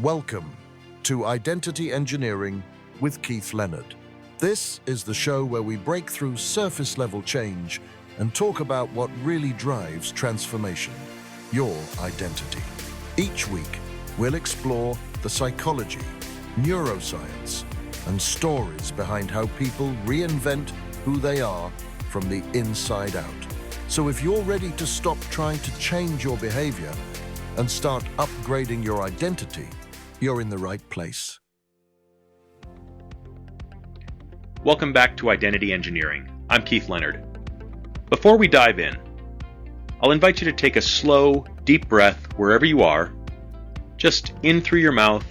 Welcome to Identity Engineering with Keith Leonard. This is the show where we break through surface-level change and talk about what really drives transformation, your identity. Each week, we'll explore the psychology, neuroscience, and stories behind how people reinvent who they are from the inside out. So if you're ready to stop trying to change your behavior and start upgrading your identity, you're in the right place. Welcome back to Identity Engineering. I'm Keith Leonard. Before we dive in, I'll invite you to take a slow, deep breath wherever you are, just in through your mouth,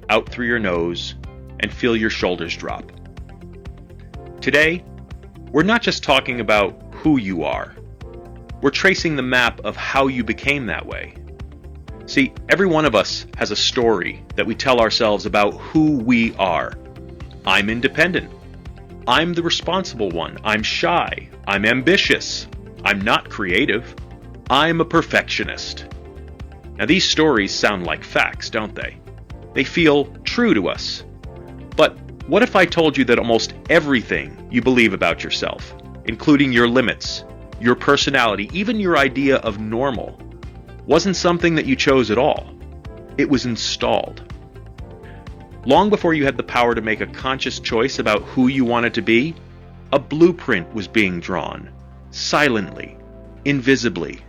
out through your nose, and feel your shoulders drop. Today, we're not just talking about who you are. We're tracing the map of how you became that way. See, every one of us has a story that we tell ourselves about who we are. I'm independent. I'm the responsible one. I'm shy. I'm ambitious. I'm not creative. I'm a perfectionist. Now, these stories sound like facts, don't they? They feel true to us. But what if I told you that almost everything you believe about yourself, including your limits, your personality, even your idea of normal, wasn't something that you chose at all? It was installed. Long before you had the power to make a conscious choice about who you wanted to be, a blueprint was being drawn, silently, invisibly.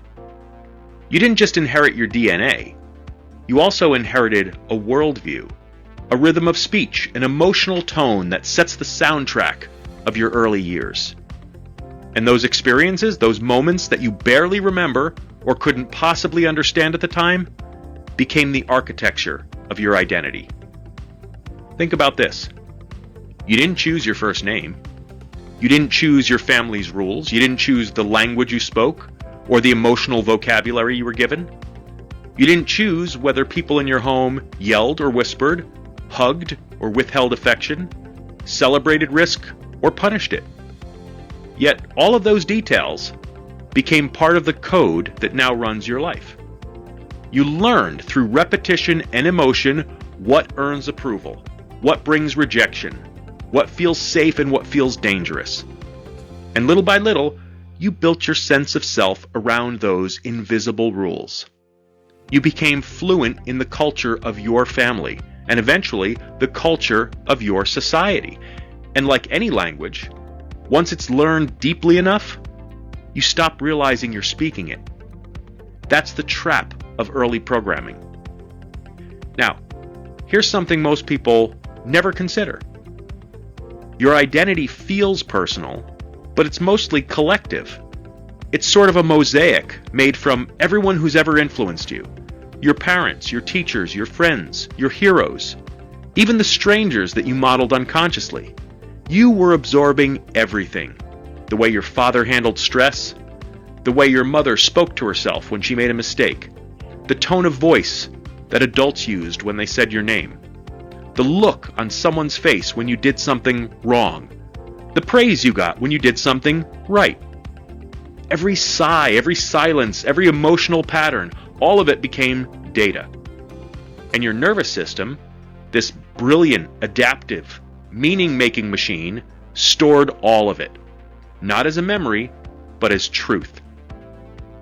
You didn't just inherit your DNA. You also inherited a worldview, a rhythm of speech, an emotional tone that sets the soundtrack of your early years. And those experiences, those moments that you barely remember or couldn't possibly understand at the time, became the architecture of your identity. Think about this. You didn't choose your first name. You didn't choose your family's rules. You didn't choose the language you spoke or the emotional vocabulary you were given. You didn't choose whether people in your home yelled or whispered, hugged or withheld affection, celebrated risk or punished it. Yet all of those details became part of the code that now runs your life. You learned through repetition and emotion what earns approval, what brings rejection, what feels safe and what feels dangerous. And little by little, you built your sense of self around those invisible rules. You became fluent in the culture of your family, and eventually the culture of your society. And like any language, once it's learned deeply enough, you stop realizing you're speaking it. That's the trap of early programming. Now, here's something most people never consider. Your identity feels personal, but it's mostly collective. It's sort of a mosaic made from everyone who's ever influenced you. Your parents, your teachers, your friends, your heroes, even the strangers that you modeled unconsciously. You were absorbing everything. The way your father handled stress, the way your mother spoke to herself when she made a mistake, the tone of voice that adults used when they said your name, the look on someone's face when you did something wrong, the praise you got when you did something right. Every sigh, every silence, every emotional pattern, all of it became data. And your nervous system, this brilliant, adaptive, meaning-making machine, stored all of it. Not as a memory, but as truth.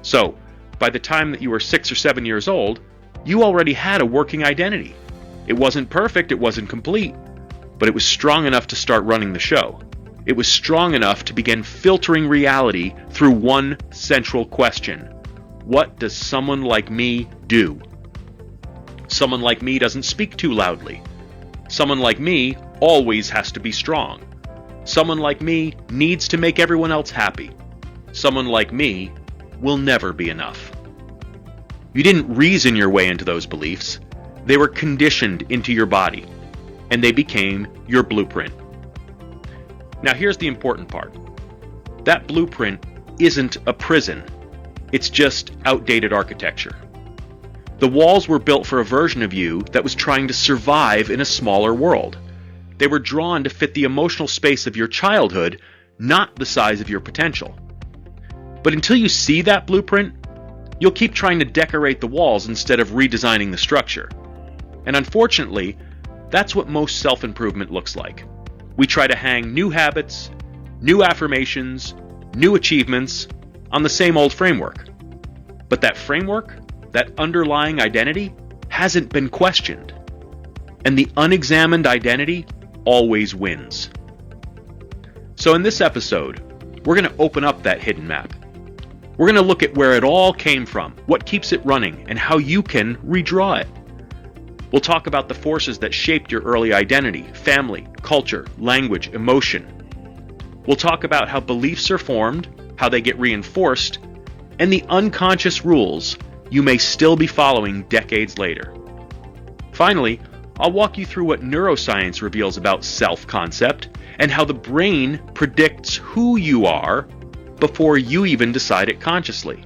So, by the time that you were 6 or 7 years old, you already had a working identity. It wasn't perfect, it wasn't complete, but it was strong enough to start running the show. It was strong enough to begin filtering reality through one central question. What does someone like me do? Someone like me doesn't speak too loudly. Someone like me always has to be strong. Someone like me needs to make everyone else happy. Someone like me will never be enough. You didn't reason your way into those beliefs. They were conditioned into your body, and they became your blueprint. Now here's the important part. That blueprint isn't a prison. It's just outdated architecture. The walls were built for a version of you that was trying to survive in a smaller world. They were drawn to fit the emotional space of your childhood, not the size of your potential. But until you see that blueprint, you'll keep trying to decorate the walls instead of redesigning the structure. And unfortunately, that's what most self-improvement looks like. We try to hang new habits, new affirmations, new achievements on the same old framework. But that framework, that underlying identity, hasn't been questioned. And the unexamined identity always wins. So in this episode, we're going to open up that hidden map. We're going to look at where it all came from, what keeps it running, and how you can redraw it. We'll talk about the forces that shaped your early identity, family, culture, language, emotion. We'll talk about how beliefs are formed, how they get reinforced, and the unconscious rules you may still be following decades later. Finally, I'll walk you through what neuroscience reveals about self-concept and how the brain predicts who you are before you even decide it consciously.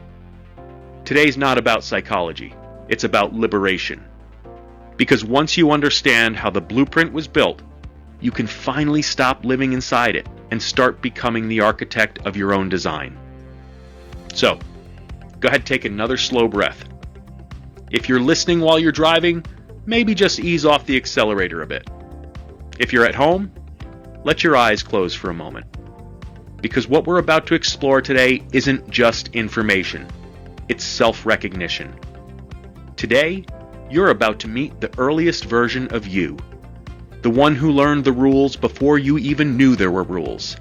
Today's not about psychology, it's about liberation. Because once you understand how the blueprint was built, you can finally stop living inside it and start becoming the architect of your own design. So, go ahead and take another slow breath. If you're listening while you're driving, maybe just ease off the accelerator a bit. If you're at home, let your eyes close for a moment. Because what we're about to explore today isn't just information, it's self-recognition. Today, you're about to meet the earliest version of you, the one who learned the rules before you even knew there were rules.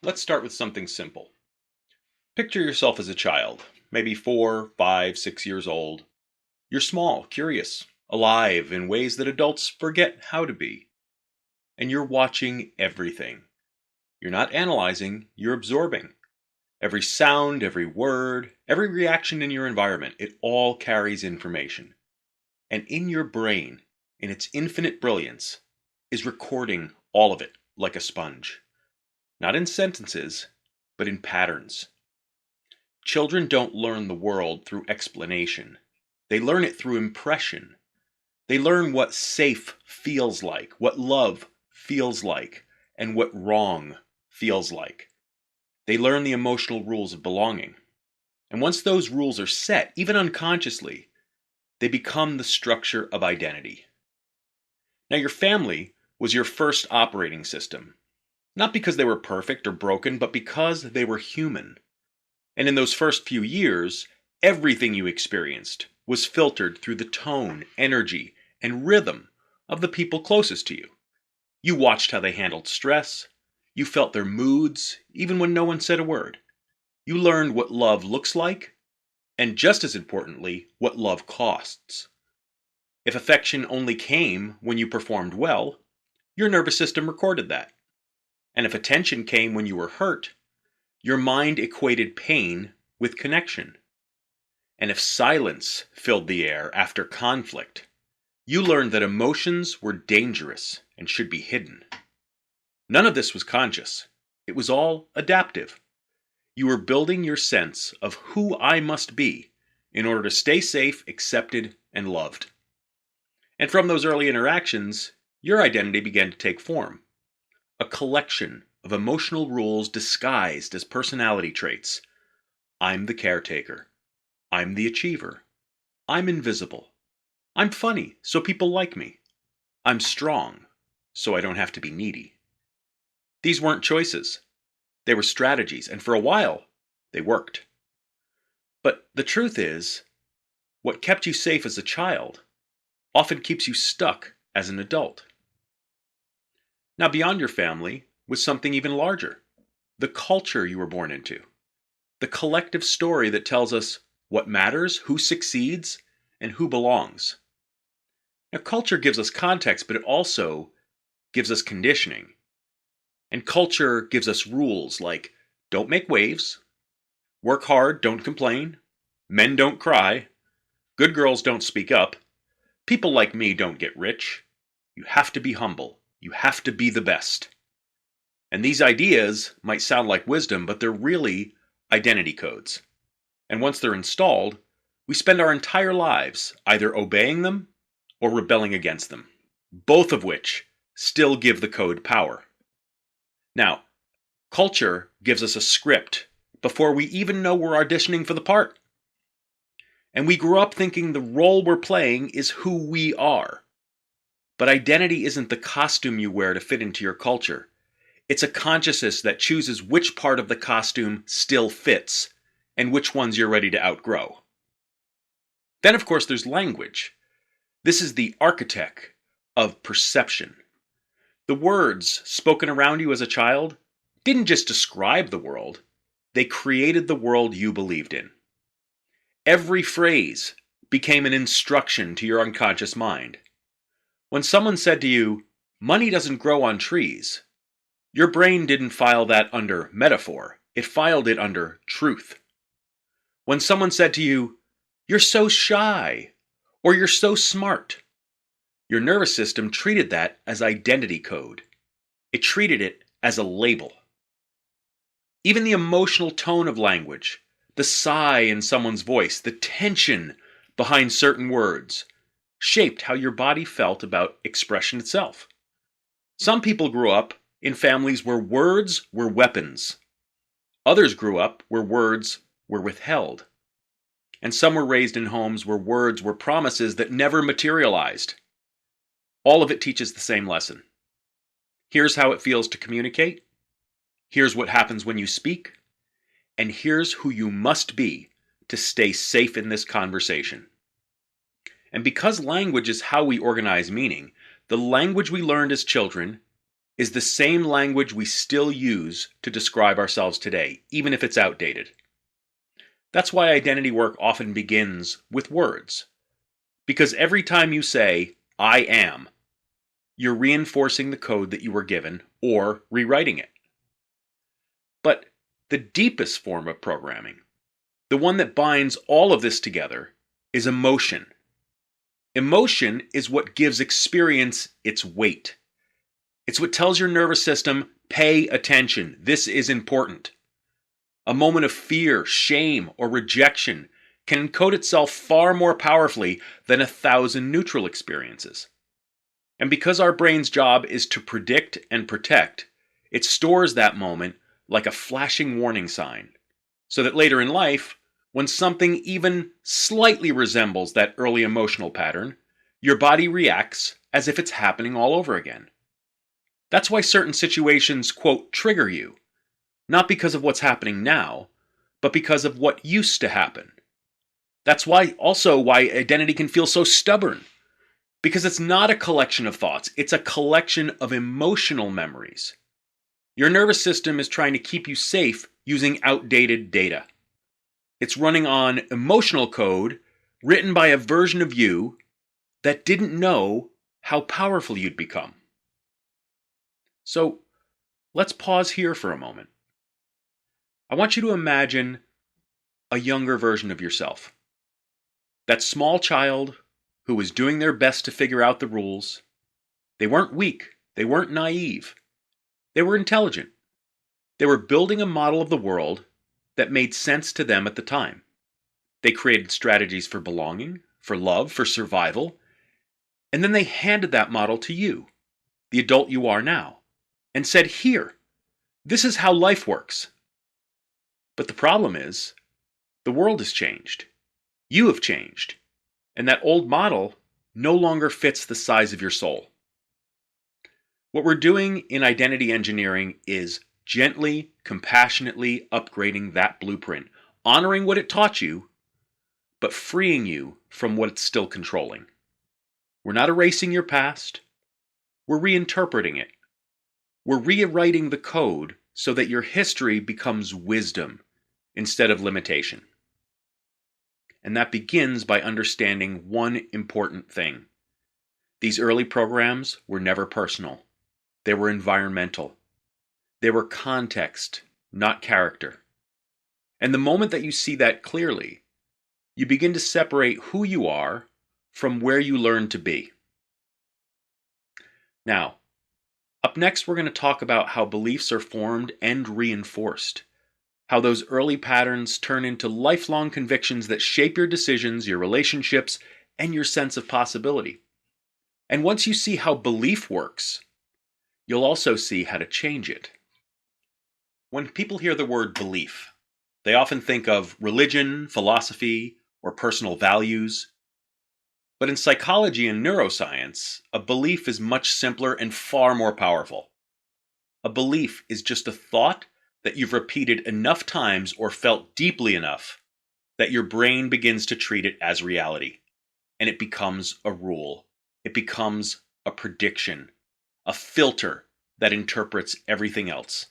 Let's start with something simple. Picture yourself as a child, maybe 4, 5, 6 years old. You're small, curious, alive in ways that adults forget how to be. And you're watching everything. You're not analyzing, you're absorbing. Every sound, every word, every reaction in your environment, it all carries information. And in your brain, in its infinite brilliance, is recording all of it like a sponge. Not in sentences, but in patterns. Children don't learn the world through explanation. They learn it through impression. They learn what safe feels like, what love feels like, and what wrong feels like. They learn the emotional rules of belonging. And once those rules are set, even unconsciously, they become the structure of identity. Now, your family was your first operating system. Not because they were perfect or broken, but because they were human. And in those first few years, everything you experienced was filtered through the tone, energy, and rhythm of the people closest to you. You watched how they handled stress. You felt their moods, even when no one said a word. You learned what love looks like, and just as importantly, what love costs. If affection only came when you performed well, your nervous system recorded that. And if attention came when you were hurt, your mind equated pain with connection. And if silence filled the air after conflict, you learned that emotions were dangerous and should be hidden. None of this was conscious. It was all adaptive. You were building your sense of who I must be in order to stay safe, accepted, and loved. And from those early interactions, your identity began to take form. A collection of emotional rules disguised as personality traits. I'm the caretaker. I'm the achiever. I'm invisible. I'm funny, so people like me. I'm strong, so I don't have to be needy. These weren't choices. They were strategies, and for a while, they worked. But the truth is, what kept you safe as a child often keeps you stuck as an adult. Now, beyond your family was something even larger. The culture you were born into. The collective story that tells us what matters, who succeeds, and who belongs. Now, culture gives us context, but it also gives us conditioning. And culture gives us rules like don't make waves, work hard, don't complain, men don't cry, good girls don't speak up, people like me don't get rich, you have to be humble, you have to be the best. And these ideas might sound like wisdom, but they're really identity codes. And once they're installed, we spend our entire lives either obeying them or rebelling against them, both of which still give the code power. Now, culture gives us a script before we even know we're auditioning for the part. And we grew up thinking the role we're playing is who we are. But identity isn't the costume you wear to fit into your culture. It's a consciousness that chooses which part of the costume still fits and which ones you're ready to outgrow. Then, of course, there's language. This is the architect of perception. The words spoken around you as a child didn't just describe the world, they created the world you believed in. Every phrase became an instruction to your unconscious mind. When someone said to you, "Money doesn't grow on trees," your brain didn't file that under metaphor, it filed it under truth. When someone said to you, "You're so shy," or "You're so smart," your nervous system treated that as identity code. It treated it as a label. Even the emotional tone of language, the sigh in someone's voice, the tension behind certain words, shaped how your body felt about expression itself. Some people grew up in families where words were weapons. Others grew up where words were withheld. And some were raised in homes where words were promises that never materialized. All of it teaches the same lesson. Here's how it feels to communicate. Here's what happens when you speak. And here's who you must be to stay safe in this conversation. And because language is how we organize meaning, the language we learned as children is the same language we still use to describe ourselves today, even if it's outdated. That's why identity work often begins with words. Because every time you say, "I am," you're reinforcing the code that you were given or rewriting it. But the deepest form of programming, the one that binds all of this together, is emotion. Emotion is what gives experience its weight. It's what tells your nervous system, "Pay attention, this is important." A moment of fear, shame, or rejection can encode itself far more powerfully than 1,000 neutral experiences. And because our brain's job is to predict and protect, it stores that moment like a flashing warning sign, so that later in life, when something even slightly resembles that early emotional pattern, your body reacts as if it's happening all over again. That's why certain situations, quote, trigger you. Not because of what's happening now, but because of what used to happen. That's why identity can feel so stubborn. Because it's not a collection of thoughts, it's a collection of emotional memories. Your nervous system is trying to keep you safe using outdated data. It's running on emotional code written by a version of you that didn't know how powerful you'd become. So let's pause here for a moment. I want you to imagine a younger version of yourself. That small child who was doing their best to figure out the rules. They weren't weak. They weren't naive. They were intelligent. They were building a model of the world that made sense to them at the time. They created strategies for belonging, for love, for survival, and then they handed that model to you, the adult you are now, and said, "Here, this is how life works." But the problem is, the world has changed. You have changed. And that old model no longer fits the size of your soul. What we're doing in identity engineering is gently, compassionately upgrading that blueprint, honoring what it taught you, but freeing you from what it's still controlling. We're not erasing your past. We're reinterpreting it. We're rewriting the code so that your history becomes wisdom instead of limitation. And that begins by understanding one important thing. These early programs were never personal. They were environmental. They were context, not character. And the moment that you see that clearly, you begin to separate who you are from where you learn to be. Now, up next, we're going to talk about how beliefs are formed and reinforced. How those early patterns turn into lifelong convictions that shape your decisions, your relationships, and your sense of possibility. And once you see how belief works, you'll also see how to change it. When people hear the word belief, They often think of religion, philosophy, or personal values. But in psychology and neuroscience, a belief is much simpler and far more powerful. A belief is just a thought that you've repeated enough times or felt deeply enough that your brain begins to treat it as reality. And it becomes a rule. It becomes a prediction, a filter that interprets everything else.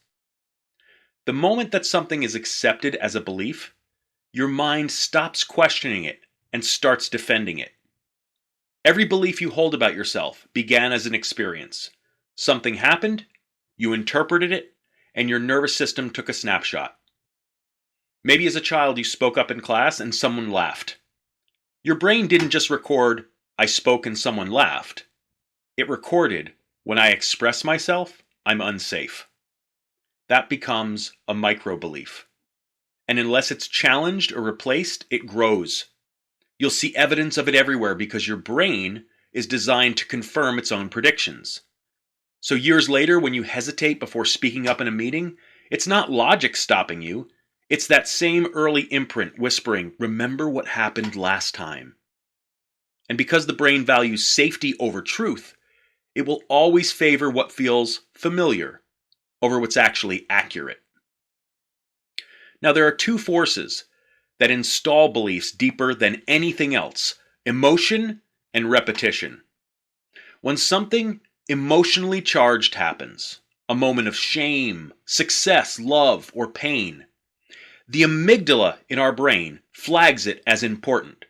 The moment that something is accepted as a belief, your mind stops questioning it and starts defending it. Every belief you hold about yourself began as an experience. Something happened, you interpreted it, and your nervous system took a snapshot. Maybe as a child you spoke up in class and someone laughed. Your brain didn't just record, "I spoke and someone laughed." It recorded, "When I express myself, I'm unsafe." That becomes a micro-belief. And unless it's challenged or replaced, it grows. You'll see evidence of it everywhere because your brain is designed to confirm its own predictions. So years later, when you hesitate before speaking up in a meeting, it's not logic stopping you. It's that same early imprint whispering, "Remember what happened last time." And because the brain values safety over truth, it will always favor what feels familiar over what's actually accurate. Now, there are two forces that install beliefs deeper than anything else: emotion and repetition. When something emotionally charged happens, a moment of shame, success, love, or pain, the amygdala in our brain flags it as important.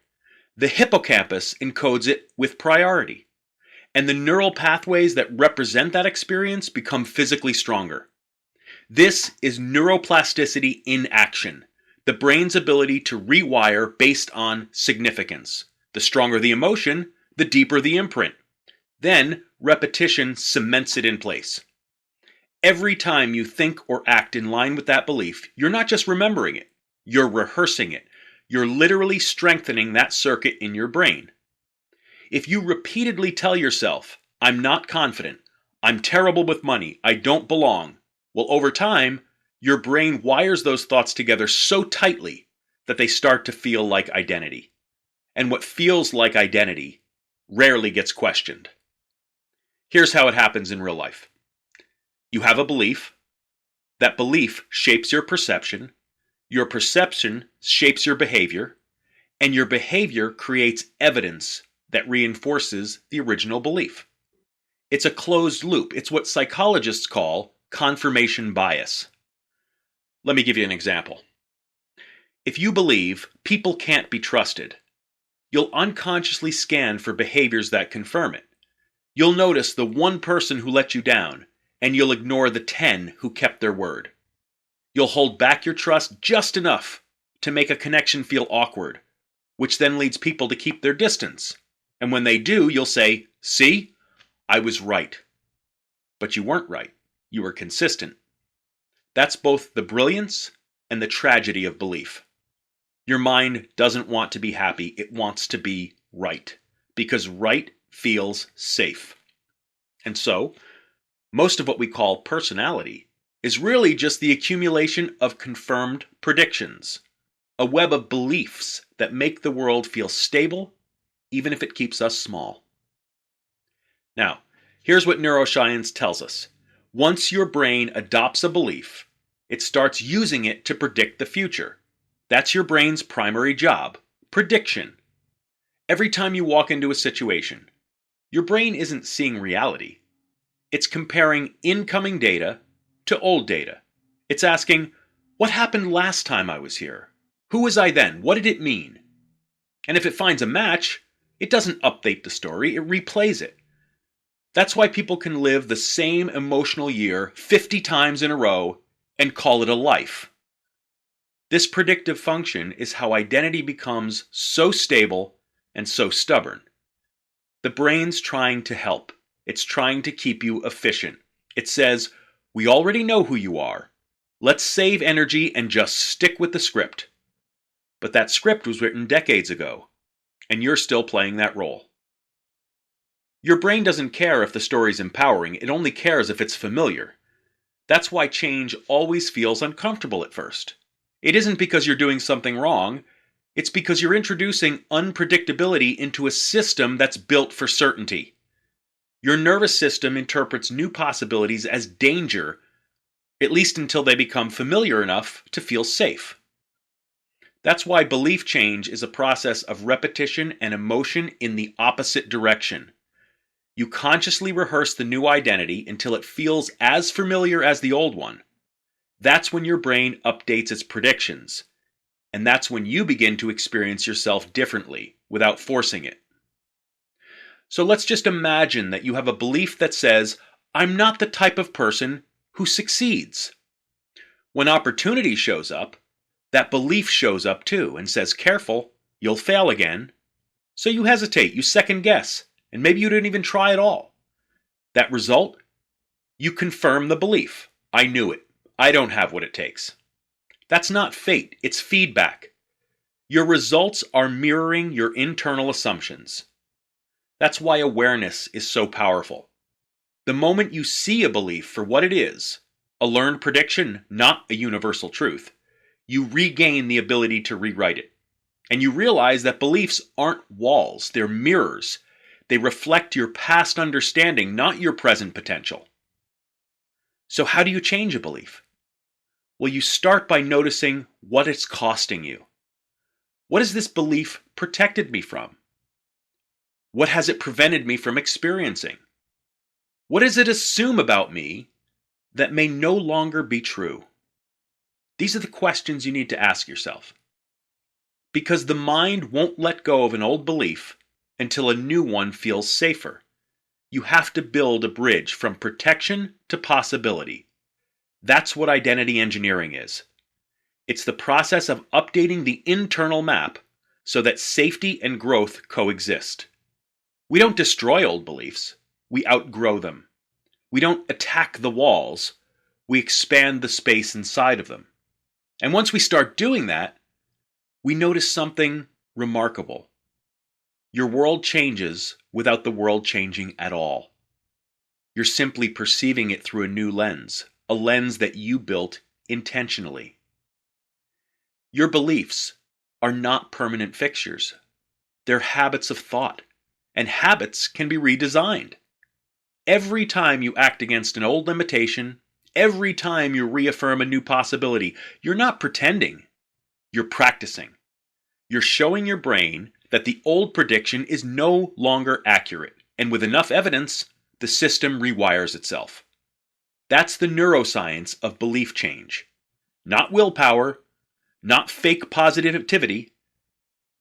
The hippocampus encodes it with priority. And the neural pathways that represent that experience become physically stronger. This is neuroplasticity in action, the brain's ability to rewire based on significance. The stronger the emotion, the deeper the imprint. Then repetition cements it in place. Every time you think or act in line with that belief, you're not just remembering it, you're rehearsing it. You're literally strengthening that circuit in your brain. If you repeatedly tell yourself, "I'm not confident, I'm terrible with money, I don't belong," well, over time, your brain wires those thoughts together so tightly that they start to feel like identity. And what feels like identity rarely gets questioned. Here's how it happens in real life. You have a belief. That belief shapes your perception shapes your behavior, and your behavior creates evidence that reinforces the original belief. It's a closed loop. It's what psychologists call confirmation bias. Let me give you an example. If you believe people can't be trusted, you'll unconsciously scan for behaviors that confirm it. You'll notice the one person who let you down, and you'll ignore the 10 who kept their word. You'll hold back your trust just enough to make a connection feel awkward, which then leads people to keep their distance. And when they do, you'll say, "See, I was right." But you weren't right. You were consistent. That's both the brilliance and the tragedy of belief. Your mind doesn't want to be happy. It wants to be right, because right feels safe. And so, most of what we call personality is really just the accumulation of confirmed predictions, a web of beliefs that make the world feel stable, even if it keeps us small. Now, here's what neuroscience tells us. Once your brain adopts a belief, it starts using it to predict the future. That's your brain's primary job, prediction. Every time you walk into a situation, your brain isn't seeing reality. It's comparing incoming data to old data. It's asking, "What happened last time I was here? Who was I then? What did it mean?" And if it finds a match, it doesn't update the story, it replays it. That's why people can live the same emotional year 50 times in a row and call it a life. This predictive function is how identity becomes so stable and so stubborn. The brain's trying to help. It's trying to keep you efficient. It says, "We already know who you are. Let's save energy and just stick with the script." But that script was written decades ago, and you're still playing that role. Your brain doesn't care if the story's empowering, it only cares if it's familiar. That's why change always feels uncomfortable at first. It isn't because you're doing something wrong. It's because you're introducing unpredictability into a system that's built for certainty. Your nervous system interprets new possibilities as danger, at least until they become familiar enough to feel safe. That's why belief change is a process of repetition and emotion in the opposite direction. You consciously rehearse the new identity until it feels as familiar as the old one. That's when your brain updates its predictions, and that's when you begin to experience yourself differently without forcing it. So let's just imagine that you have a belief that says, I'm not the type of person who succeeds. When opportunity shows up, that belief shows up too and says, careful, you'll fail again. So you hesitate, you second guess, and maybe you didn't even try at all. That result? You confirm the belief. I knew it. I don't have what it takes. That's not fate, it's feedback. Your results are mirroring your internal assumptions. That's why awareness is so powerful. The moment you see a belief for what it is, a learned prediction, not a universal truth, you regain the ability to rewrite it. And you realize that beliefs aren't walls, they're mirrors. They reflect your past understanding, not your present potential. So how do you change a belief? Well, you start by noticing what it's costing you. What has this belief protected me from? What has it prevented me from experiencing? What does it assume about me that may no longer be true? These are the questions you need to ask yourself. Because the mind won't let go of an old belief until a new one feels safer. You have to build a bridge from protection to possibility. That's what identity engineering is. It's the process of updating the internal map so that safety and growth coexist. We don't destroy old beliefs, we outgrow them. We don't attack the walls, we expand the space inside of them. And once we start doing that, we notice something remarkable. Your world changes without the world changing at all. You're simply perceiving it through a new lens, a lens that you built intentionally. Your beliefs are not permanent fixtures. They're habits of thought, and habits can be redesigned. Every time you act against an old limitation, every time you reaffirm a new possibility, you're not pretending, you're practicing. You're showing your brain that the old prediction is no longer accurate, and with enough evidence, the system rewires itself. That's the neuroscience of belief change. Not willpower, not fake positivity,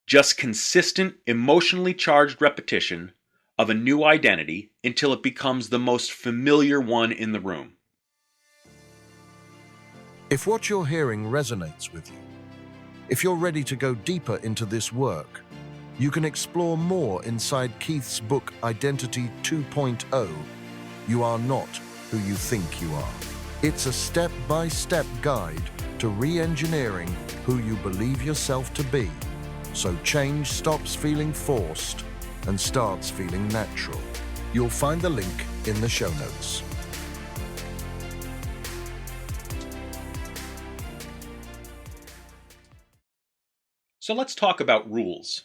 just consistent, emotionally charged repetition of a new identity until it becomes the most familiar one in the room. If what you're hearing resonates with you, if you're ready to go deeper into this work, you can explore more inside Keith's book, Identity 2.0, You Are Not Who You Think You Are. It's a step-by-step guide to re-engineering who you believe yourself to be, so change stops feeling forced and starts feeling natural. You'll find the link in the show notes. So let's talk about rules.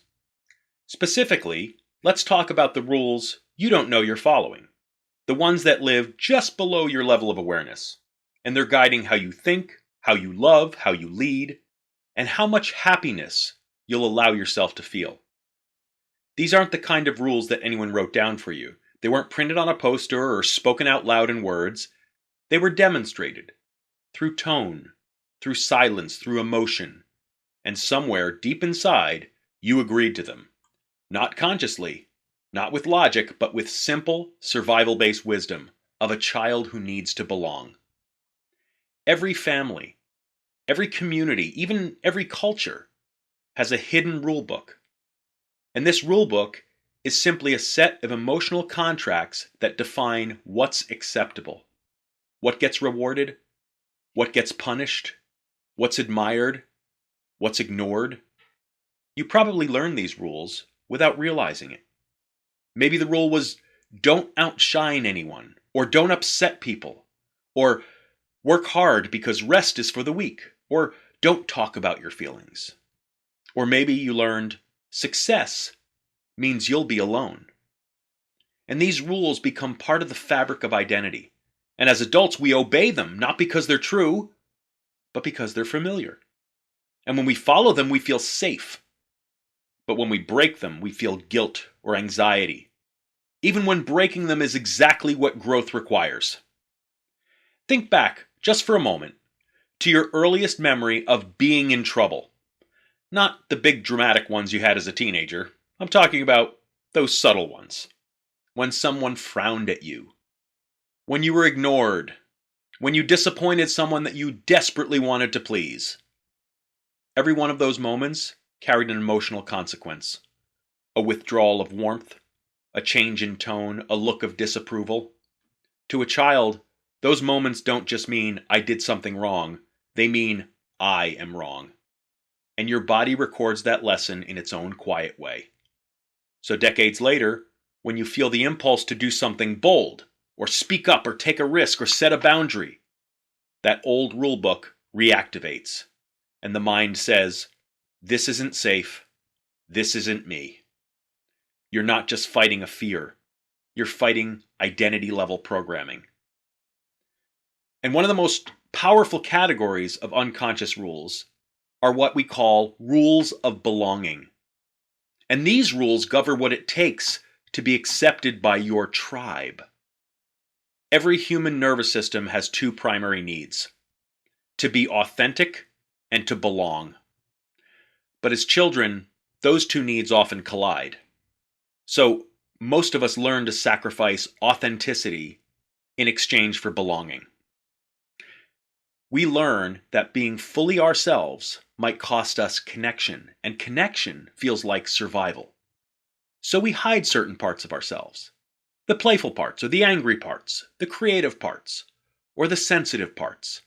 Specifically, let's talk about the rules you don't know you're following, the ones that live just below your level of awareness, and they're guiding how you think, how you love, how you lead, and how much happiness you'll allow yourself to feel. These aren't the kind of rules that anyone wrote down for you. They weren't printed on a poster or spoken out loud in words. They were demonstrated through tone, through silence, through emotion, and somewhere deep inside, you agreed to them. Not consciously, not with logic, but with simple, survival-based wisdom of a child who needs to belong. Every family, every community, even every culture has a hidden rule book. And this rule book is simply a set of emotional contracts that define what's acceptable, what gets rewarded, what gets punished, what's admired, what's ignored. You probably learned these rules without realizing it. Maybe the rule was don't outshine anyone, or don't upset people, or work hard because rest is for the weak, or don't talk about your feelings. Or maybe you learned success means you'll be alone. And these rules become part of the fabric of identity. And as adults, we obey them, not because they're true, but because they're familiar. And when we follow them, we feel safe. But when we break them, we feel guilt or anxiety, even when breaking them is exactly what growth requires. Think back, just for a moment, to your earliest memory of being in trouble. Not the big dramatic ones you had as a teenager. I'm talking about those subtle ones. When someone frowned at you. When you were ignored. When you disappointed someone that you desperately wanted to please. Every one of those moments carried an emotional consequence. A withdrawal of warmth, a change in tone, a look of disapproval. To a child, those moments don't just mean I did something wrong. They mean I am wrong. And your body records that lesson in its own quiet way. So decades later, when you feel the impulse to do something bold, or speak up, or take a risk, or set a boundary, that old rule book reactivates. And the mind says, this isn't safe. This isn't me. You're not just fighting a fear. You're fighting identity-level programming. And one of the most powerful categories of unconscious rules are what we call rules of belonging. And these rules govern what it takes to be accepted by your tribe. Every human nervous system has two primary needs: to be authentic and to belong. But as children, those two needs often collide. So most of us learn to sacrifice authenticity in exchange for belonging. We learn that being fully ourselves might cost us connection, and connection feels like survival. So we hide certain parts of ourselves. The playful parts, or the angry parts, the creative parts, or the sensitive parts.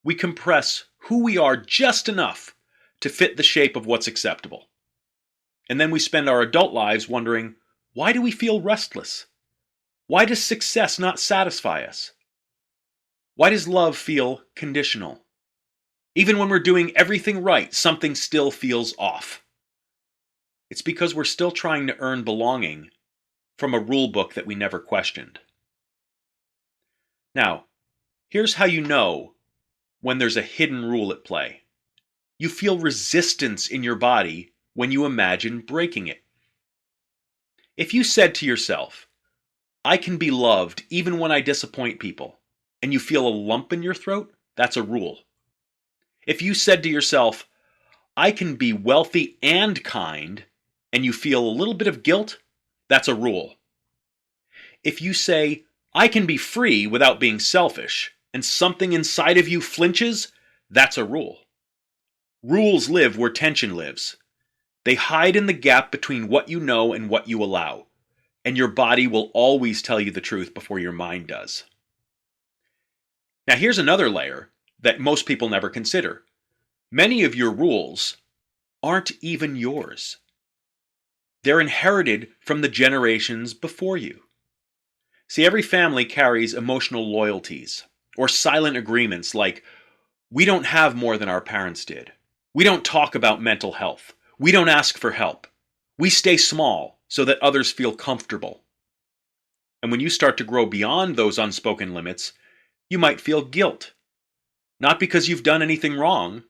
We compress who we are just enough to fit the shape of what's acceptable. And then we spend our adult lives wondering, why do we feel restless? Why does success not satisfy us? Why does love feel conditional? Even when we're doing everything right, something still feels off. It's because we're still trying to earn belonging from a rule book that we never questioned. Now, here's how you know when there's a hidden rule at play. You feel resistance in your body when you imagine breaking it. If you said to yourself, I can be loved even when I disappoint people, and you feel a lump in your throat, that's a rule. If you said to yourself, I can be wealthy and kind, and you feel a little bit of guilt, that's a rule. If you say, I can be free without being selfish, and something inside of you flinches, that's a rule. Rules live where tension lives. They hide in the gap between what you know and what you allow, and your body will always tell you the truth before your mind does. Now here's another layer that most people never consider. Many of your rules aren't even yours. They're inherited from the generations before you. See, every family carries emotional loyalties or silent agreements like, we don't have more than our parents did. We don't talk about mental health. We don't ask for help. We stay small so that others feel comfortable. And when you start to grow beyond those unspoken limits, you might feel guilt. Not because you've done anything wrong,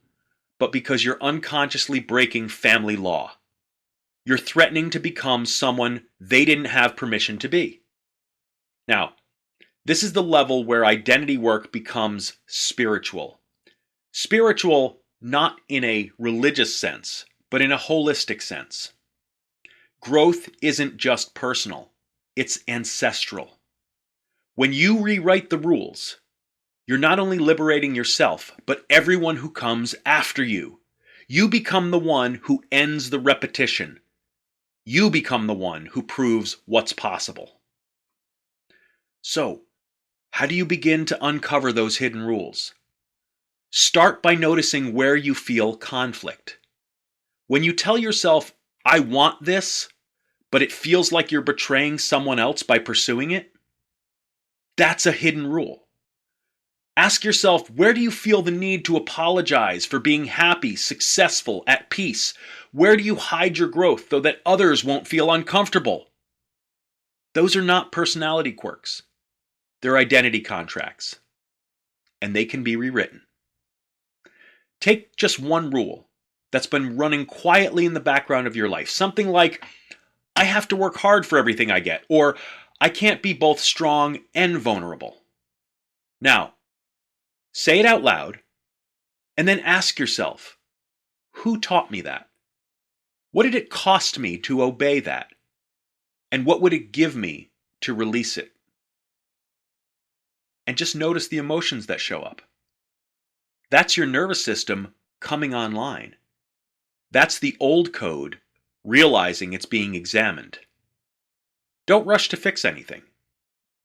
but because you're unconsciously breaking family law. You're threatening to become someone they didn't have permission to be. Now, this is the level where identity work becomes spiritual. Spiritual not in a religious sense, but in a holistic sense. Growth isn't just personal, it's ancestral. When you rewrite the rules, you're not only liberating yourself, but everyone who comes after you. You become the one who ends the repetition. You become the one who proves what's possible. So, how do you begin to uncover those hidden rules? Start by noticing where you feel conflict. When you tell yourself, I want this, but it feels like you're betraying someone else by pursuing it, that's a hidden rule. Ask yourself, where do you feel the need to apologize for being happy, successful, at peace? Where do you hide your growth so that others won't feel uncomfortable? Those are not personality quirks. They're identity contracts, and they can be rewritten. Take just one rule that's been running quietly in the background of your life. Something like, I have to work hard for everything I get, or I can't be both strong and vulnerable. Now, say it out loud, and then ask yourself, who taught me that? What did it cost me to obey that? And what would it give me to release it? And just notice the emotions that show up. That's your nervous system coming online. That's the old code realizing it's being examined. Don't rush to fix anything.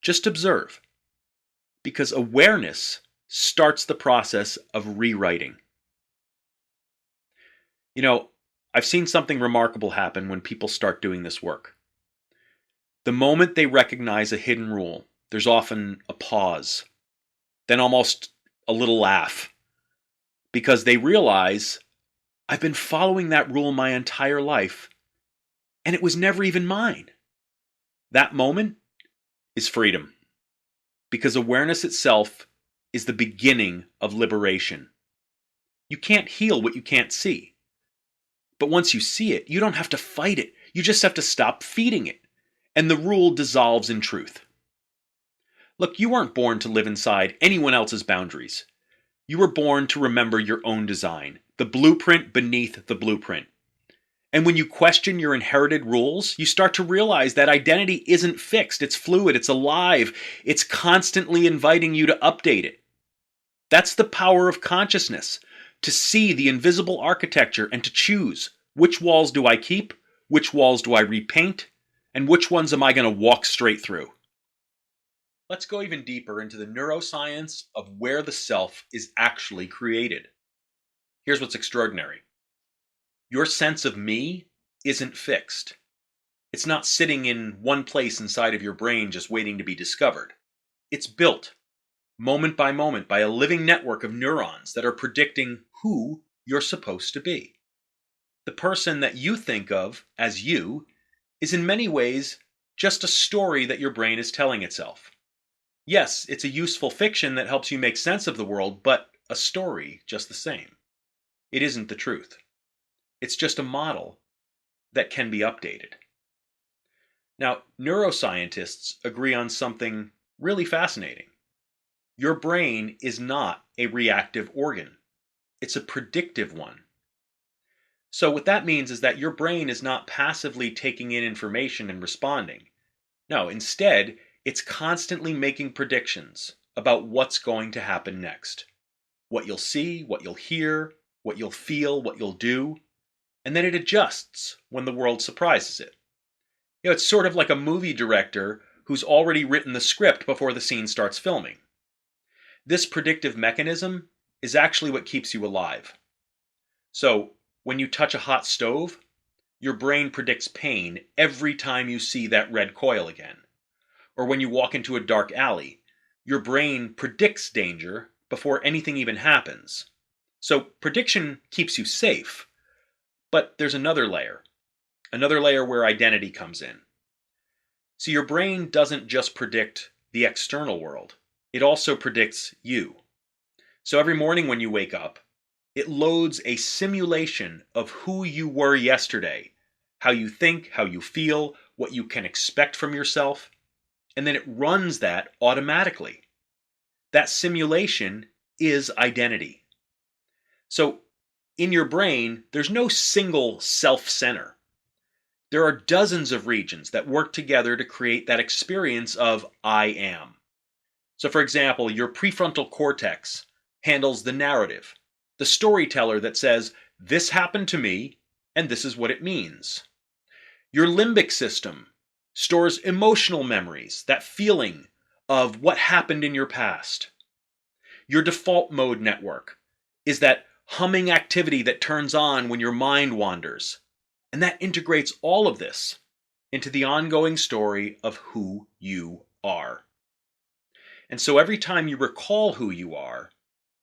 Just observe. Because awareness starts the process of rewriting. You know, I've seen something remarkable happen when people start doing this work. The moment they recognize a hidden rule, there's often a pause, then almost a little laugh, because they realize, I've been following that rule my entire life, and it was never even mine. That moment is freedom, because awareness itself is the beginning of liberation. You can't heal what you can't see. But once you see it, you don't have to fight it. You just have to stop feeding it. And the rule dissolves in truth. Look, you weren't born to live inside anyone else's boundaries. You were born to remember your own design, the blueprint beneath the blueprint. And when you question your inherited rules, you start to realize that identity isn't fixed, it's fluid, it's alive, it's constantly inviting you to update it. That's the power of consciousness, to see the invisible architecture and to choose which walls do I keep, which walls do I repaint, and which ones am I going to walk straight through. Let's go even deeper into the neuroscience of where the self is actually created. Here's what's extraordinary. Your sense of me isn't fixed. It's not sitting in one place inside of your brain just waiting to be discovered. It's built, moment by moment, by a living network of neurons that are predicting who you're supposed to be. The person that you think of as you is in many ways just a story that your brain is telling itself. Yes, it's a useful fiction that helps you make sense of the world, but a story just the same. It isn't the truth. It's just a model that can be updated. Now, neuroscientists agree on something really fascinating. Your brain is not a reactive organ. It's a predictive one. So what that means is that your brain is not passively taking in information and responding. No, instead, it's constantly making predictions about what's going to happen next. What you'll see, what you'll hear, what you'll feel, what you'll do. And then it adjusts when the world surprises it. You know, it's sort of like a movie director who's already written the script before the scene starts filming. This predictive mechanism is actually what keeps you alive. So, when you touch a hot stove, your brain predicts pain every time you see that red coil again. Or when you walk into a dark alley, your brain predicts danger before anything even happens. So, prediction keeps you safe. But there's another layer where identity comes in. So your brain doesn't just predict the external world, it also predicts you. So every morning when you wake up, it loads a simulation of who you were yesterday, how you think, how you feel, what you can expect from yourself, and then it runs that automatically. That simulation is identity. So in your brain, there's no single self-center. There are dozens of regions that work together to create that experience of I am. So for example, your prefrontal cortex handles the narrative, the storyteller that says, this happened to me, and this is what it means. Your limbic system stores emotional memories, that feeling of what happened in your past. Your default mode network is that humming activity that turns on when your mind wanders. And that integrates all of this into the ongoing story of who you are. And so every time you recall who you are,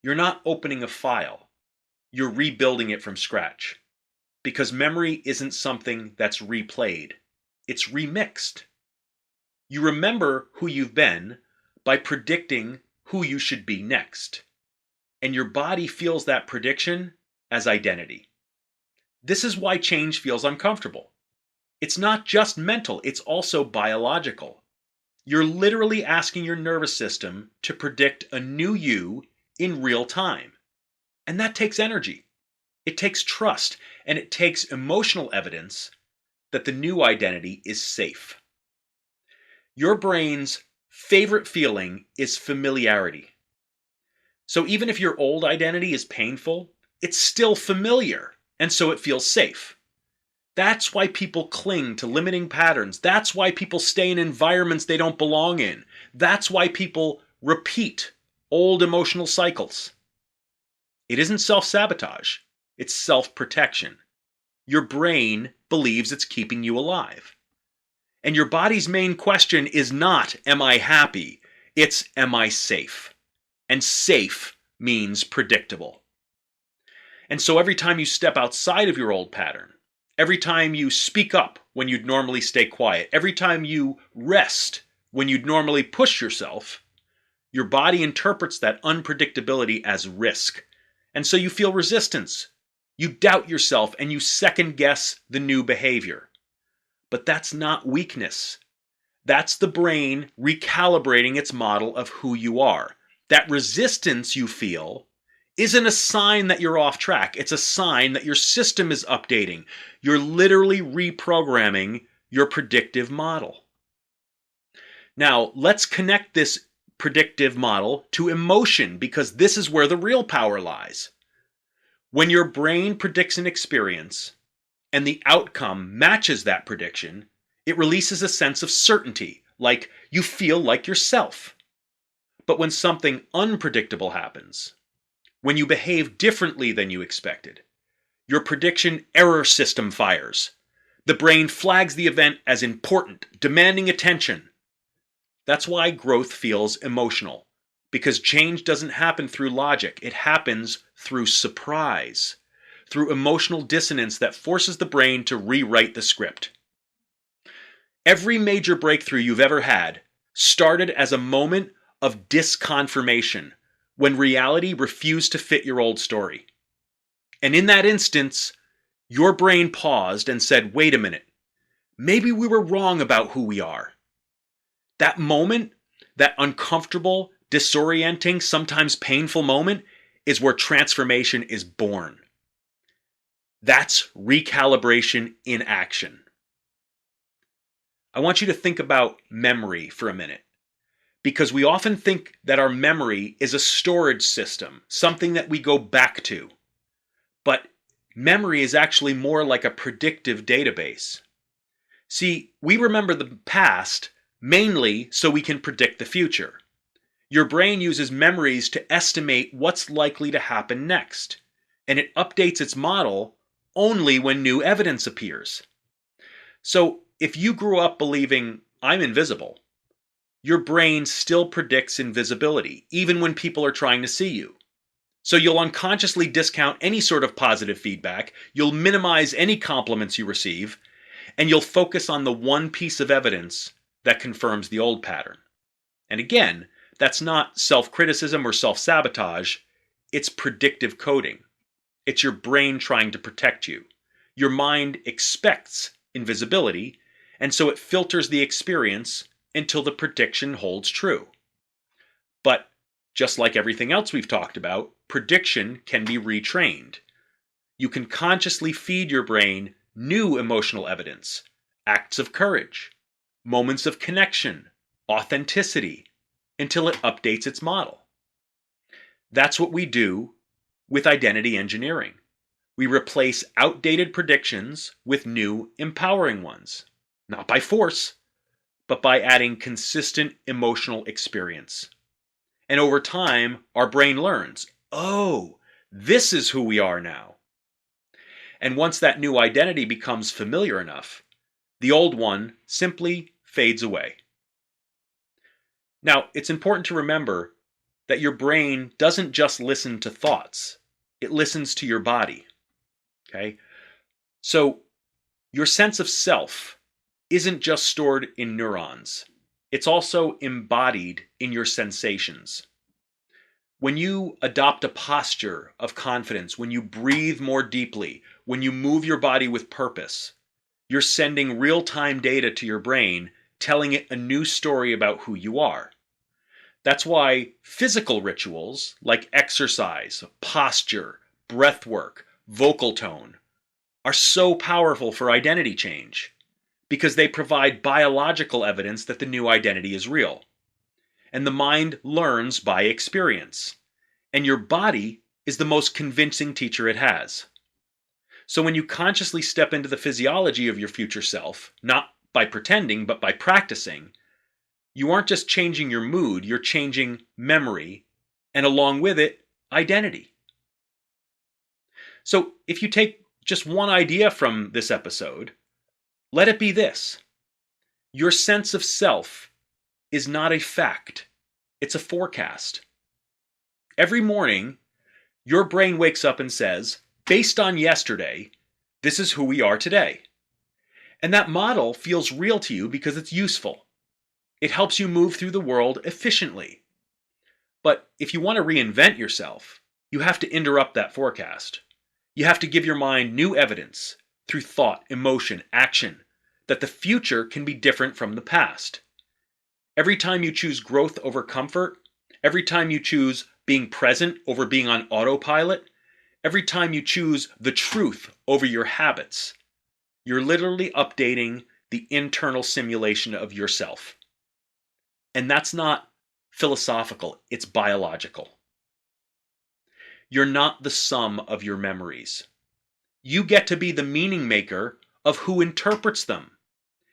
you're not opening a file, you're rebuilding it from scratch. Because memory isn't something that's replayed, it's remixed. You remember who you've been by predicting who you should be next. And your body feels that prediction as identity. This is why change feels uncomfortable. It's not just mental, it's also biological. You're literally asking your nervous system to predict a new you in real time. And that takes energy. It takes trust, and it takes emotional evidence that the new identity is safe. Your brain's favorite feeling is familiarity. So even if your old identity is painful, it's still familiar, and so it feels safe. That's why people cling to limiting patterns. That's why people stay in environments they don't belong in. That's why people repeat old emotional cycles. It isn't self-sabotage. It's self-protection. Your brain believes it's keeping you alive. And your body's main question is not, am I happy? It's, am I safe? And safe means predictable. And so every time you step outside of your old pattern, every time you speak up when you'd normally stay quiet, every time you rest when you'd normally push yourself, your body interprets that unpredictability as risk. And so you feel resistance. You doubt yourself and you second guess the new behavior. But that's not weakness. That's the brain recalibrating its model of who you are. That resistance you feel isn't a sign that you're off track. It's a sign that your system is updating. You're literally reprogramming your predictive model. Now, let's connect this predictive model to emotion, because this is where the real power lies. When your brain predicts an experience and the outcome matches that prediction, it releases a sense of certainty, like you feel like yourself. But when something unpredictable happens, when you behave differently than you expected, your prediction error system fires. The brain flags the event as important, demanding attention. That's why growth feels emotional, because change doesn't happen through logic. It happens through surprise, through emotional dissonance that forces the brain to rewrite the script. Every major breakthrough you've ever had started as a moment of disconfirmation, when reality refused to fit your old story. And in that instance, your brain paused and said, wait a minute, maybe we were wrong about who we are. That moment, that uncomfortable, disorienting, sometimes painful moment, is where transformation is born. That's recalibration in action. I want you to think about memory for a minute, because we often think that our memory is a storage system, something that we go back to. But memory is actually more like a predictive database. See, we remember the past mainly so we can predict the future. Your brain uses memories to estimate what's likely to happen next, and it updates its model only when new evidence appears. So, if you grew up believing, I'm invisible, your brain still predicts invisibility, even when people are trying to see you. So you'll unconsciously discount any sort of positive feedback, you'll minimize any compliments you receive, and you'll focus on the one piece of evidence that confirms the old pattern. And again, that's not self-criticism or self-sabotage, it's predictive coding. It's your brain trying to protect you. Your mind expects invisibility, and so it filters the experience until the prediction holds true. But just like everything else we've talked about, prediction can be retrained. You can consciously feed your brain new emotional evidence, acts of courage, moments of connection, authenticity, until it updates its model. That's what we do with identity engineering. We replace outdated predictions with new, empowering ones. Not by force, but by adding consistent emotional experience. And over time, our brain learns, oh, this is who we are now. And once that new identity becomes familiar enough, the old one simply fades away. Now, it's important to remember that your brain doesn't just listen to thoughts, it listens to your body. Okay? So, your sense of self isn't just stored in neurons, it's also embodied in your sensations. When you adopt a posture of confidence, when you breathe more deeply, when you move your body with purpose, you're sending real-time data to your brain, telling it a new story about who you are. That's why physical rituals like exercise, posture, breath work, vocal tone are so powerful for identity change, because they provide biological evidence that the new identity is real. And the mind learns by experience. And your body is the most convincing teacher it has. So when you consciously step into the physiology of your future self, not by pretending, but by practicing, you aren't just changing your mood, you're changing memory, and along with it, identity. So if you take just one idea from this episode, let it be this. Your sense of self is not a fact, it's a forecast. Every morning, your brain wakes up and says, based on yesterday, this is who we are today. And that model feels real to you because it's useful. It helps you move through the world efficiently. But if you want to reinvent yourself, you have to interrupt that forecast. You have to give your mind new evidence through thought, emotion, action, that the future can be different from the past. Every time you choose growth over comfort, every time you choose being present over being on autopilot, every time you choose the truth over your habits, you're literally updating the internal simulation of yourself. And that's not philosophical, it's biological. You're not the sum of your memories. You get to be the meaning maker of who interprets them.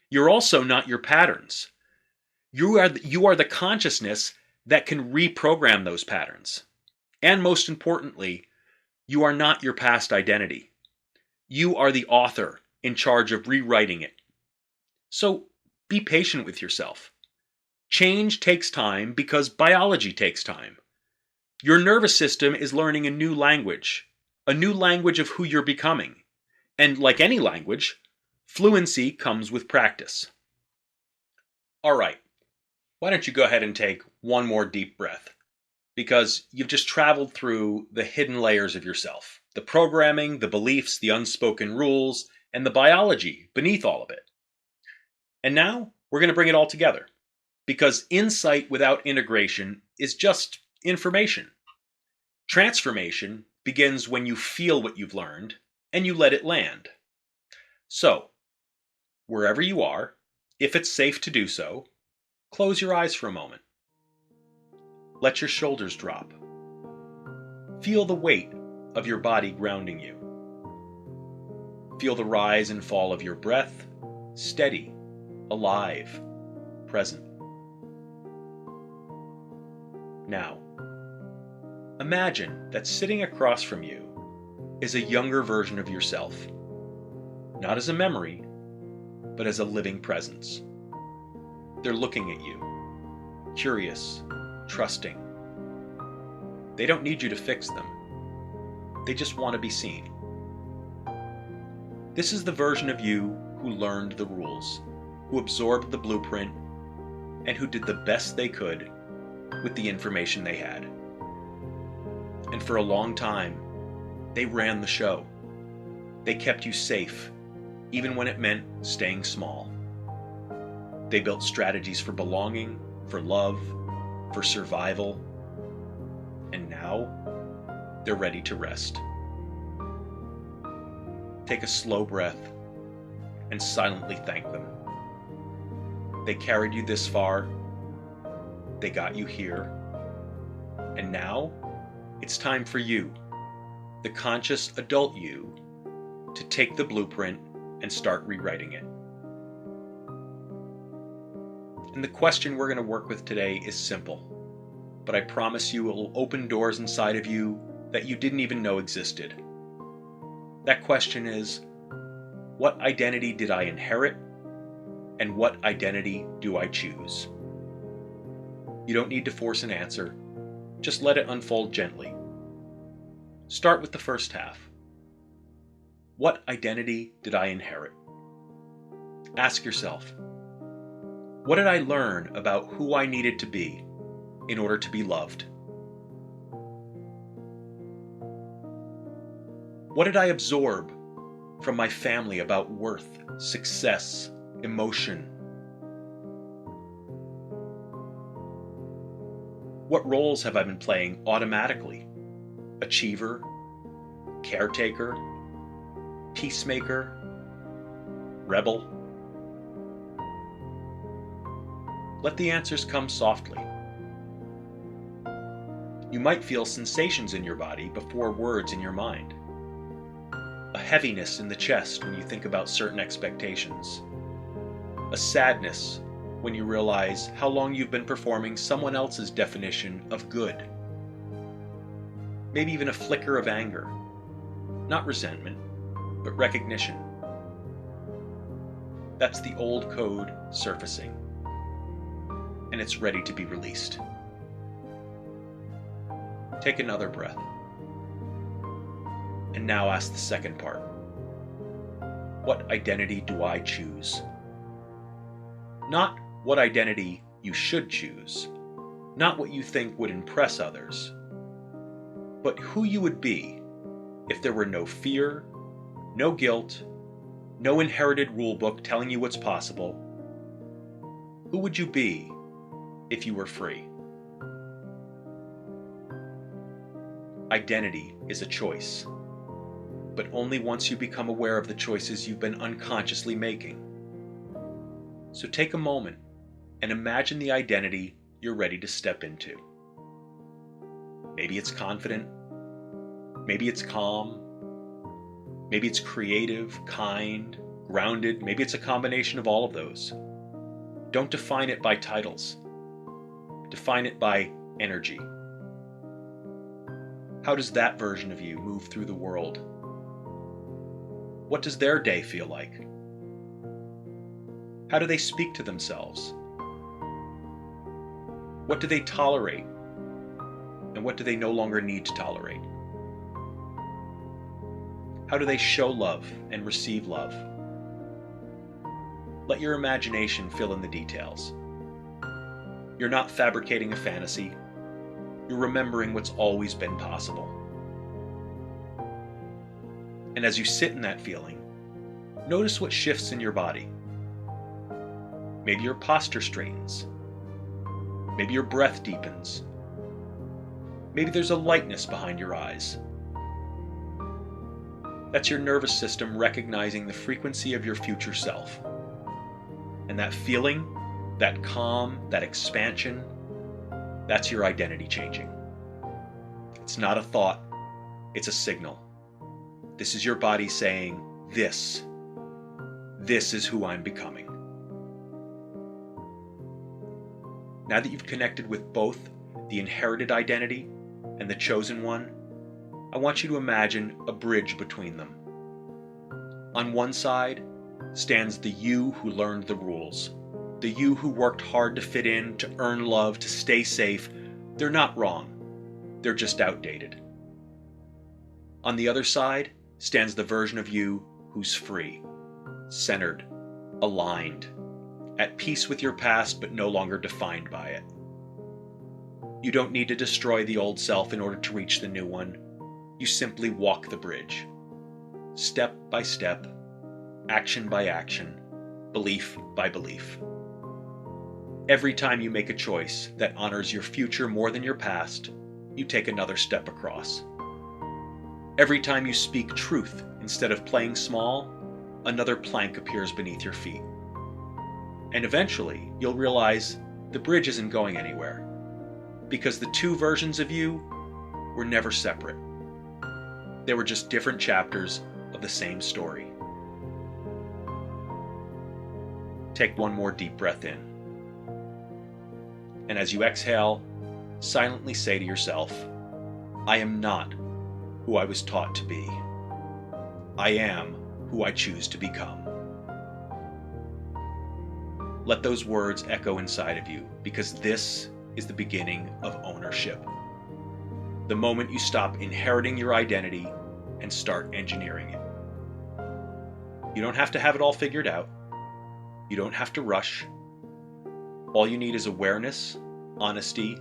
You're also not your patterns. You are the consciousness that can reprogram those patterns. And most importantly, you are not your past identity. You are the author in charge of rewriting it. So be patient with yourself. Change takes time because biology takes time. Your nervous system is learning a new language of who you're becoming. And like any language, fluency comes with practice. All right, why don't you go ahead and take one more deep breath? Because you've just traveled through the hidden layers of yourself, the programming, the beliefs, the unspoken rules, and the biology beneath all of it. And now we're going to bring it all together, because insight without integration is just information. Transformation begins when you feel what you've learned and you let it land. So, wherever you are, if it's safe to do so, close your eyes for a moment. Let your shoulders drop. Feel the weight of your body grounding you. Feel the rise and fall of your breath, steady, alive, present. Now, imagine that sitting across from you is a younger version of yourself, not as a memory, but as a living presence. They're looking at you, curious, trusting. They don't need you to fix them. They just want to be seen. This is the version of you who learned the rules, who absorbed the blueprint, and who did the best they could with the information they had. And for a long time, they ran the show. They kept you safe, even when it meant staying small. They built strategies for belonging, for love, for survival, and now they're ready to rest. Take a slow breath and silently thank them. They carried you this far, they got you here, and now it's time for you, the conscious adult you, to take the blueprint and start rewriting it. And the question we're going to work with today is simple, but I promise you it will open doors inside of you that you didn't even know existed. That question is, what identity did I inherit, and what identity do I choose? You don't need to force an answer. Just let it unfold gently. Start with the first half. What identity did I inherit? Ask yourself, what did I learn about who I needed to be in order to be loved? What did I absorb from my family about worth, success, emotion? What roles have I been playing automatically? Achiever, caretaker, peacemaker, rebel? Let the answers come softly. You might feel sensations in your body before words in your mind. A heaviness in the chest when you think about certain expectations. A sadness when you realize how long you've been performing someone else's definition of good. Maybe even a flicker of anger. Not resentment, but recognition. That's the old code surfacing, and it's ready to be released. Take another breath. And now ask the second part. What identity do I choose? Not what identity you should choose, not what you think would impress others, but who you would be if there were no fear, no guilt, no inherited rulebook telling you what's possible. Who would you be if you were free? Identity is a choice, but only once you become aware of the choices you've been unconsciously making. So take a moment and imagine the identity you're ready to step into. Maybe it's confident, maybe it's calm, maybe it's creative, kind, grounded, maybe it's a combination of all of those. Don't define it by titles. Define it by energy. How does that version of you move through the world? What does their day feel like? How do they speak to themselves? What do they tolerate? And what do they no longer need to tolerate? How do they show love and receive love? Let your imagination fill in the details. You're not fabricating a fantasy. You're remembering what's always been possible. And as you sit in that feeling, notice what shifts in your body. Maybe your posture straightens. Maybe your breath deepens. Maybe there's a lightness behind your eyes. That's your nervous system recognizing the frequency of your future self. And that feeling, that calm, that expansion, that's your identity changing. It's not a thought, it's a signal. This is your body saying, this is who I'm becoming. Now that you've connected with both the inherited identity and the chosen one, I want you to imagine a bridge between them. On one side stands the you who learned the rules, the you who worked hard to fit in, to earn love, to stay safe. They're not wrong, they're just outdated. On the other side stands the version of you who's free, centered, aligned, at peace with your past but no longer defined by it. You don't need to destroy the old self in order to reach the new one. You simply walk the bridge, step by step, action by action, belief by belief. Every time you make a choice that honors your future more than your past, you take another step across. Every time you speak truth instead of playing small, another plank appears beneath your feet. And eventually, you'll realize the bridge isn't going anywhere, because the two versions of you were never separate. They were just different chapters of the same story. Take one more deep breath in. And as you exhale, silently say to yourself, I am not who I was taught to be. I am who I choose to become. Let those words echo inside of you, because this is the beginning of ownership. The moment you stop inheriting your identity and start engineering it. You don't have to have it all figured out. You don't have to rush. All you need is awareness, honesty,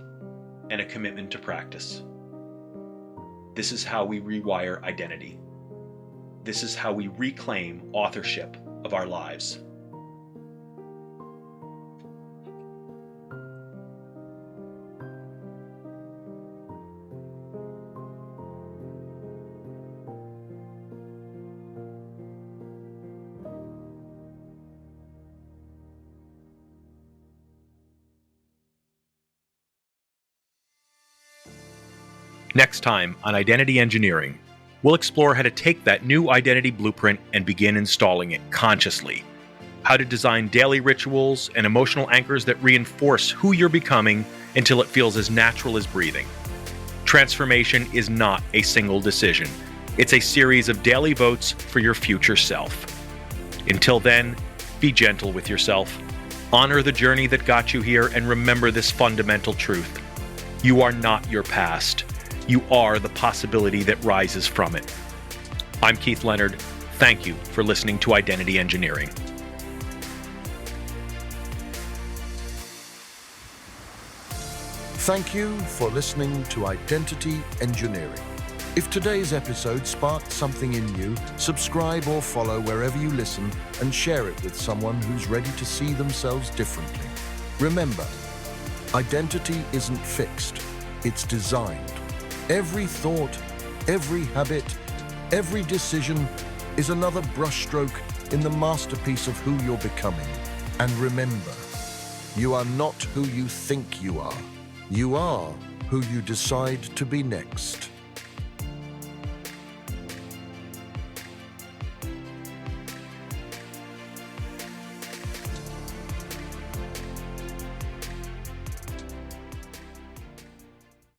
and a commitment to practice. This is how we rewire identity. This is how we reclaim authorship of our lives. Next time on Identity Engineering, we'll explore how to take that new identity blueprint and begin installing it consciously. How to design daily rituals and emotional anchors that reinforce who you're becoming until it feels as natural as breathing. Transformation is not a single decision. It's a series of daily votes for your future self. Until then, be gentle with yourself. Honor the journey that got you here and remember this fundamental truth. You are not your past. You are the possibility that rises from it. I'm Keith Leonard. Thank you for listening to Identity Engineering. Thank you for listening to Identity Engineering. If today's episode sparked something in you, subscribe or follow wherever you listen and share it with someone who's ready to see themselves differently. Remember, identity isn't fixed, it's designed. Every thought, every habit, every decision is another brushstroke in the masterpiece of who you're becoming. And remember, you are not who you think you are. You are who you decide to be next.